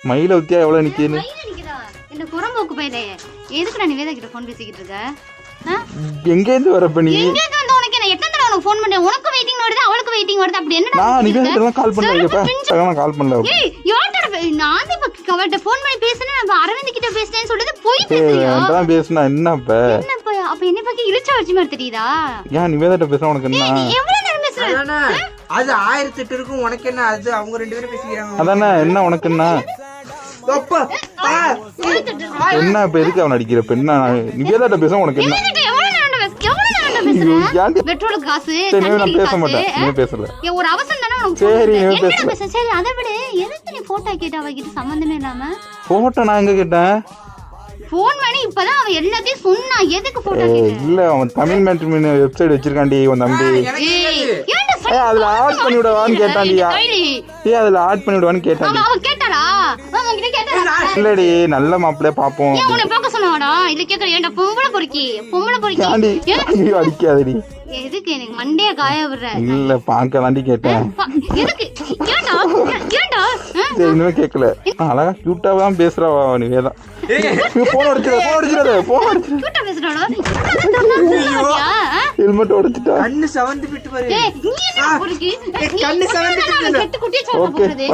மயில ஊத்தியா எவ்வளவு நிக்குன்னு என்ன குரம்போக்கு பையலே எதுக்குடா நிவேதா கிட்ட ஃபோன் பேசிக்கிட்டு இருக்க? எங்க இருந்து வரப்ப நீ எங்க இருந்து வந்து உனக்கு என்ன எத்தனை தடவை உனக்கு ஃபோன் பண்ணேன்? உனக்கு வெயிட்டிங் வருது அவளுக்கு வெயிட்டிங் வருது அப்படி என்னடா? நான் நிவேதா கால் பண்ணல நான் கால் பண்ணல. ஏய் யார்ட்ட நான் இப்ப கவர்ட்ட ஃபோன் பண்ணி பேசினேன் நான் அரவிந்த் கிட்ட பேசினேன்னு சொல்றது போய் பேசுறியா? நான் பேசினா என்னப்ப அப்ப என்ன பத்தி இழுச்ச வச்சு மாதிரி தெரியுதா? ஏன் நிவேதாட்ட பேச உனக்கு என்ன? எவ்வளவு நேரம் பேசுற? அது 1008 இருக்கும் உனக்கு என்ன? அது அவங்க ரெண்டு பேரும் பேசிக்கிறாங்க. அதானே என்ன உனக்கு என்ன? என்ன இப்ப எதுக்கு அவன் அடிக்கிற பெண்ணா? நிவேதாட்ட பேச உனக்கு என்ன? பெட்ரோலுக்கு காசு நான் பேச மாட்டேன். நீ பேசல ஒரு அவசரம் தானே உனக்கு. சரி நீ பேச. சரி அதை விட எதுக்கு நீ போட்டோ கேட்ட அவகிட்ட சம்பந்தமே இல்லாம? போட்டோ நான் எங்க கேட்டேன்? போன் பண்ணி இப்பதான் அவன் எல்லாத்தையும் சொன்னா. எதுக்கு போட்டோ கேட்ட? இல்ல அவன் தமிழ் மேட்ரிமோனி வெப்சைட் வச்சிருக்கான்டி உன் தம்பி. அதுல ஆட் பண்ணி விடவான்னு கேட்டான்டியா? அதுல ஆட் பண்ணி விடவான்னு கேட்டான். அவன் கேட்டாரா? அவன் கிட்ட கேட்டாரா? இல்லடி நல்ல மாப்பிள்ளைய பாப்போம். ஏன் உன்னை பார்க்க சொன்னாடா? இல்ல கேக்குற ஏன்டா பொம்பளை பொறுக்கி அடிக்காதடி. எதுக்கு எனக்கு மண்டைய காய விடுற? இல்ல பாக்கலாண்டி கேட்டேன். எதுக்கு? ஏன்டா ஏன்டா? சரி இன்னுமே கேக்கல. அழகா கியூட்டா தான் பேசுறா நிவேதா. போன் அடிச்சிடாத கியூட்டா பேசுறாடா. ஹெல்மெட் உடைச்சிட்டா. கண்ணு சவந்து விட்டு பாரு. ஏய் நீ என்ன பொறுக்கி? கண்ணு சவந்து விட்டு. கெட்டு குட்டியே சொல்ல போறது.